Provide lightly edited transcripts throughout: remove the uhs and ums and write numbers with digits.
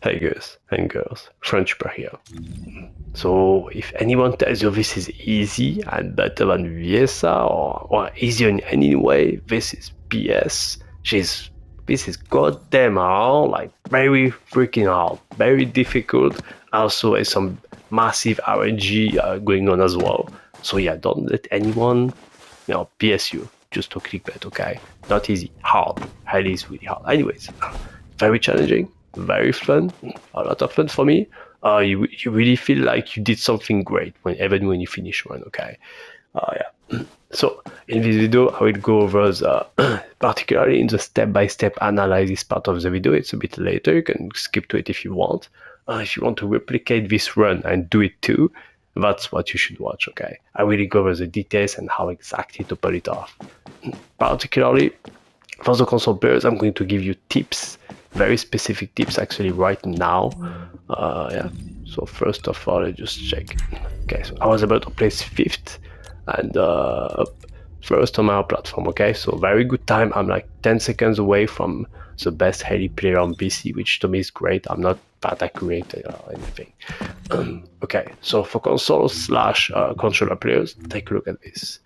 Hey guys and girls, Frenchper here. So if anyone tells you this is easy and better than VSA or easier in any way, this is BS. This is goddamn hard, like very freaking hard, very difficult. Also has some massive RNG going on as well. So yeah, don't let anyone, PS you just to clickbait, okay? Not easy, hard. Highly is really hard. Anyways, very challenging, very fun, a lot of fun for me. You really feel like you did something great even when you finish one, okay? Yeah. So in this video, I will go over the particularly in the step-by-step analysis part of the video. It's a bit later. You can skip to it if you want. If you want to replicate this run and do it too, that's what you should watch, okay? I really go over the details and how exactly to pull it off. Particularly for the console players, I'm going to give you tips, very specific tips actually right now. Yeah. So first of all, let's just check. Okay, so I was about to place 5th and first on my platform. Okay, so very good time. I'm like 10 seconds away from the best Hailey player on PC, which to me is great. I'm not that accurate or anything. Okay, so for console slash controller players, take a look at this.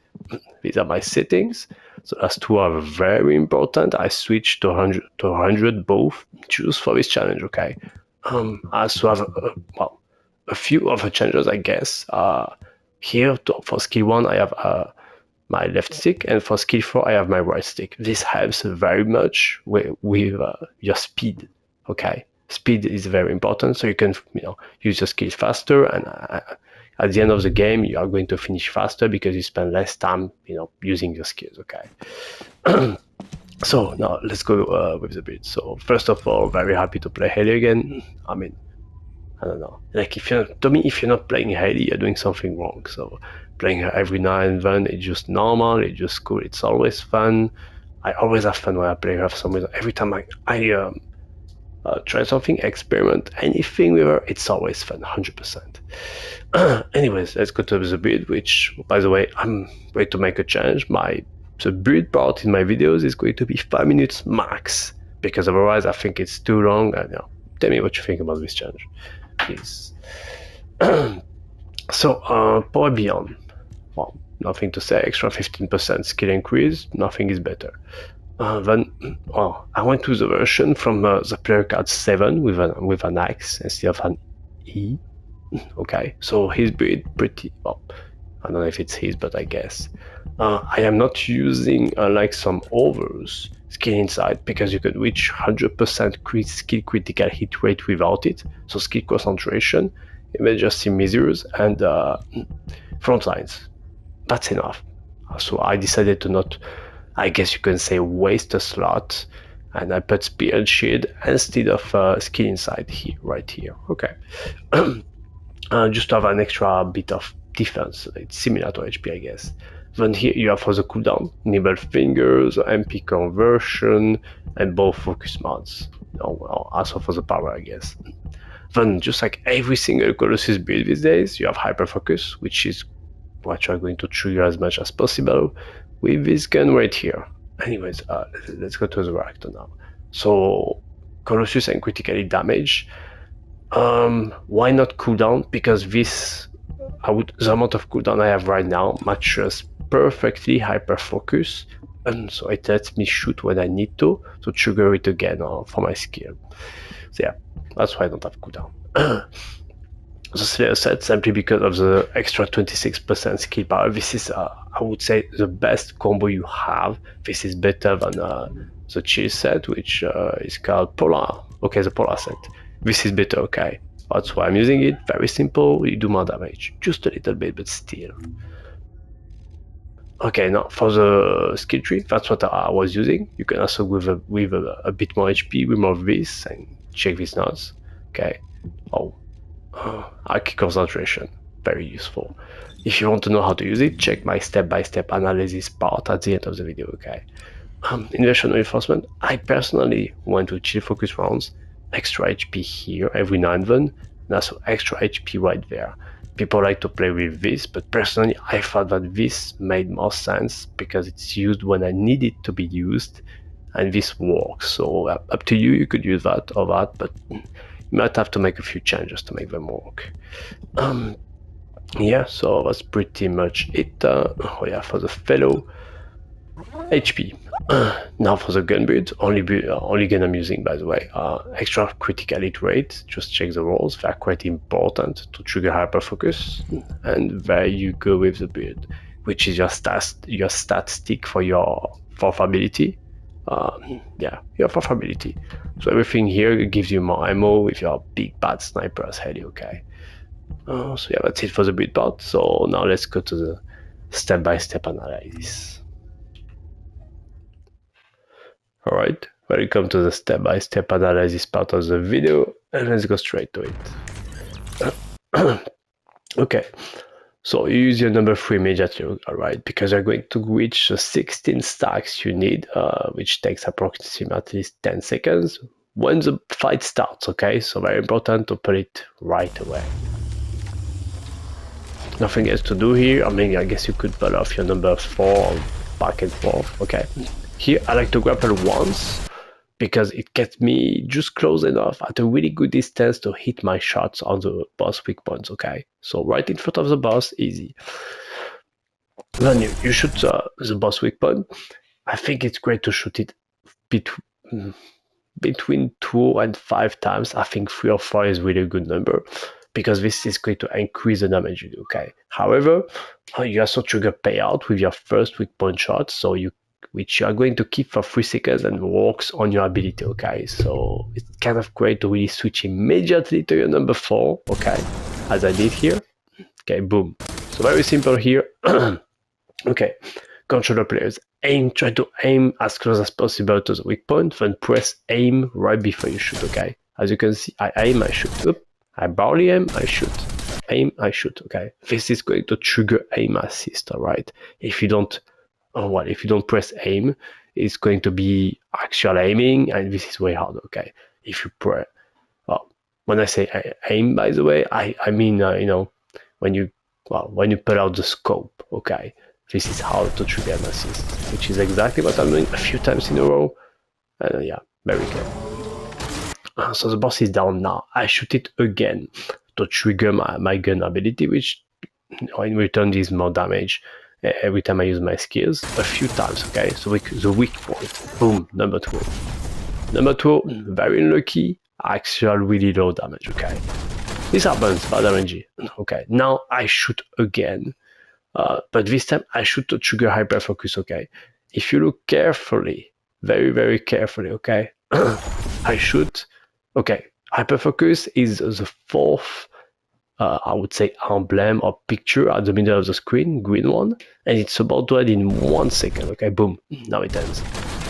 These are my settings. So last two are very important. I switched to 100 both. Choose for this challenge, okay? I also have a few other changes, I guess. Here for skill 1, I have my left stick, and for skill 4, I have my right stick. This helps very much with your speed, okay? Speed is very important, so you can use your skills faster, and at the end of the game, you are going to finish faster because you spend less time, using your skills, okay? So now let's go with the build. So first of all, very happy to play Hailey again. I mean, I don't know. Like if you're not playing Hailey, you're doing something wrong. So playing her every now and then, it's just normal. It's just cool. It's always fun. I always have fun when I play her for some reason. Every time I try something, experiment anything with her, it's always fun, 100%. Anyways, let's go to the build, which, by the way, I'm going to make a change. The build part in my videos is going to be 5 minutes max, because otherwise I think it's too long. And tell me what you think about this change, please. So Power Beyond, well, nothing to say. Extra 15% skill increase, nothing is better. Then, well, I went to the version from the player card 7 with an X instead of an E. Okay, so his build pretty well. I don't know if it's his, but I guess. I am not using like some others skill inside, because you could reach 100% skill critical hit rate without it. So skill concentration, emergency measures, and front lines. That's enough. So I decided to not, I guess you can say, waste a slot, and I put spear and shield instead of skill inside here, right here. Okay. Just to have an extra bit of defense. It's similar to HP, I guess. Then here you have for the cooldown, Nibble Fingers, MP Conversion, and both focus mods. Also for the power, I guess. Then just like every single Colossus build these days, you have Hyper Focus, which is what you're going to trigger as much as possible with this gun right here. Anyways, let's go to the reactor now. So Colossus and critically damage. Why not cooldown? Because the amount of cooldown I have right now matches perfectly hyper focus, and so it lets me shoot when I need to trigger it again for my skill. So yeah, that's why I don't have cooldown. The Slayer set, simply because of the extra 26% skill power. This is, I would say, the best combo you have. This is better than the Chill set, which is called Polar. Okay, the Polar set. This is better, okay. That's why I'm using it. Very simple. You do more damage, just a little bit, but still. Okay, now for the skill tree, that's what I was using. You can also go with a bit more HP, remove this, and check these nodes. Okay. Key concentration, very useful. If you want to know how to use it, check my step-by-step analysis part at the end of the video, okay? Inversion reinforcement, I personally went to chill focus rounds, extra HP here every now and then, and also extra HP right there. People like to play with this, but personally I thought that this made more sense because it's used when I need it to be used, and this works. So up to you, you could use that or that, but You might have to make a few changes to make them work. Yeah, so that's pretty much it. Oh yeah, for the fellow HP. Now for the gun build, only gun I'm using, by the way, extra critical hit rate. Just check the rolls; they are quite important to trigger hyperfocus. And there you go with the build, which is your stat stick for your fourth ability. Yeah, your fourth ability. So everything here gives you more ammo with your big bad sniper as Hailey. Okay. So yeah, that's it for the build part. So now let's go to the step-by-step analysis. Alright, welcome to the step-by-step analysis part of the video, and let's go straight to it. Okay, so you use your number 3 immediately, alright, because you're going to reach the 16 stacks you need, which takes approximately 10 seconds when the fight starts, okay? So very important to put it right away. Nothing else to do here. I mean, I guess you could pull off your number 4 back and forth, okay? Here, I like to grapple once because it gets me just close enough at a really good distance to hit my shots on the boss weak points, okay? So right in front of the boss, easy. Then you shoot the boss weak point. I think it's great to shoot it between 2 and 5 times. I think 3 or 4 is really a good number, because this is going to increase the damage you do, okay? However, you also trigger payout with your first weak point shot, so which you are going to keep for 3 seconds and works on your ability, okay? So it's kind of great to really switch immediately to your number 4, okay? As I did here. Okay, boom. So very simple here. Okay, controller players, try to aim as close as possible to the weak point, then press aim right before you shoot, okay? As you can see, I aim, I shoot. Oop. I barely aim, I shoot. Aim, I shoot, okay? This is going to trigger aim assist, alright? If you don't press aim, it's going to be actual aiming, and this is way harder, okay? If you press, well, when I say aim, by the way, I mean, you know, when you pull out the scope, okay? This is how to trigger aim assist, which is exactly what I'm doing a few times in a row. And yeah, very good. So the boss is down now. I shoot it again to trigger my gun ability, which in return is more damage every time I use my skills a few times, okay? So the weak point, boom, number 2. Number 2, very unlucky, actual really low damage, okay? This happens, bad RNG. Okay, now I shoot again, but this time I shoot to trigger hyperfocus, okay? If you look carefully, very, very carefully, okay? I shoot. Okay, hyperfocus is the 4th, I would say, emblem or picture at the middle of the screen, green one, and it's about to end in 1 second, okay, boom, now it ends.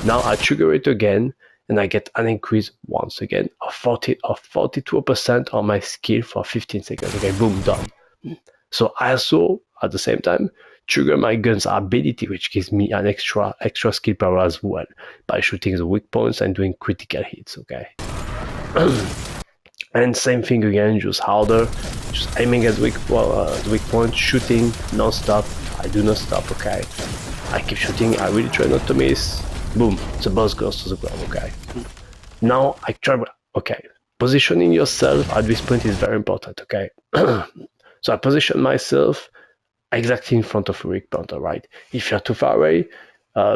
Now I trigger it again, and I get an increase once again of 42% on my skill for 15 seconds, okay, boom, done. So I also, at the same time, trigger my gun's ability, which gives me an extra skill power as well, by shooting the weak points and doing critical hits, okay? And same thing again, just harder, just aiming at the weak point, shooting non-stop. I do not stop, okay? I keep shooting, I really try not to miss. Boom, the boss goes to the ground, okay? Now I try, okay, positioning yourself at this point is very important, okay? So I position myself exactly in front of a weak point, alright? If you're too far away,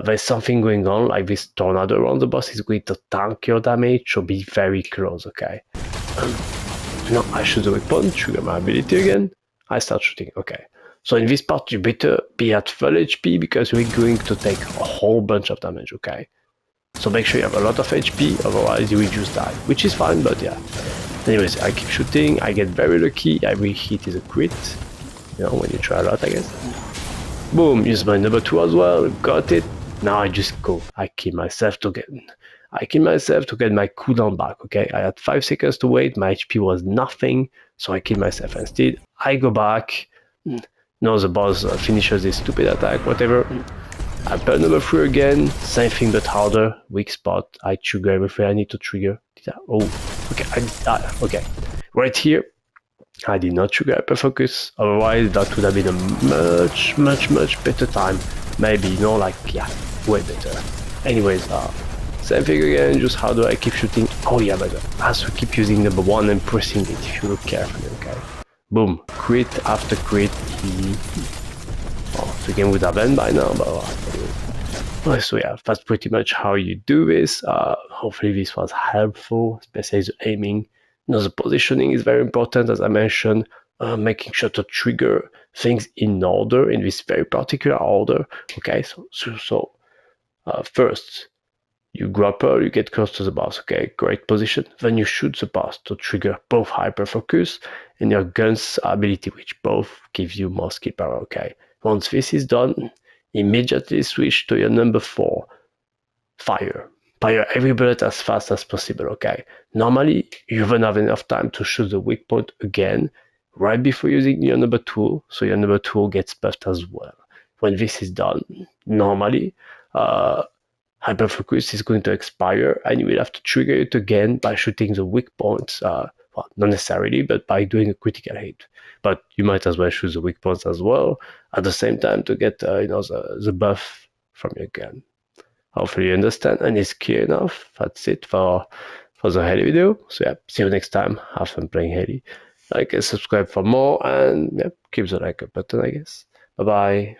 there's something going on, like this tornado around the boss is going to tank your damage, so be very close, okay? Now I shoot the weak point, trigger my ability again, I start shooting, okay? So in this part, you better be at full HP because we're going to take a whole bunch of damage, okay? So make sure you have a lot of HP, otherwise you will just die, which is fine, but yeah. Anyways, I keep shooting, I get very lucky, every hit is a crit, you know, when you try a lot, I guess. Boom, use my number 2 as well, got it. Now I just go, I kill myself to get my cooldown back, okay? I had 5 seconds to wait, my HP was nothing, so I kill myself instead. I go back, now the boss finishes this stupid attack, whatever. I pull number 3 again, same thing but harder, weak spot, I trigger everything I need to trigger. Okay, right here, I did not trigger hyperfocus, otherwise that would have been a much better time. Maybe, you know, like, yeah, way better. Anyways, Same thing again, just how do I keep shooting? Oh yeah, but I have to keep using number 1 and pressing it if you look carefully, okay? Boom, crit after crit, easy. Oh, the game would have ended by now, but so yeah, that's pretty much how you do this. Hopefully this was helpful, especially the aiming. The positioning is very important, as I mentioned. Making sure to trigger things in order, in this very particular order. Okay, so first, you grapple, you get close to the boss, okay, great position. Then you shoot the boss to trigger both hyperfocus and your gun's ability, which both gives you more skill power, okay. Once this is done, immediately switch to your number 4, fire. Fire every bullet as fast as possible, okay. Normally, you won't have enough time to shoot the weak point again right before using your number 2, so your number 2 gets buffed as well. When this is done, normally, hyperfocus is going to expire and you will have to trigger it again by shooting the weak points. Well, not necessarily, but by doing a critical hit. But you might as well shoot the weak points as well at the same time to get the buff from your gun. Hopefully you understand and it's clear enough. That's it for the Hailey video. So yeah, see you next time. Have fun playing Hailey. Like and subscribe for more and yeah, keep the like button, I guess. Bye bye.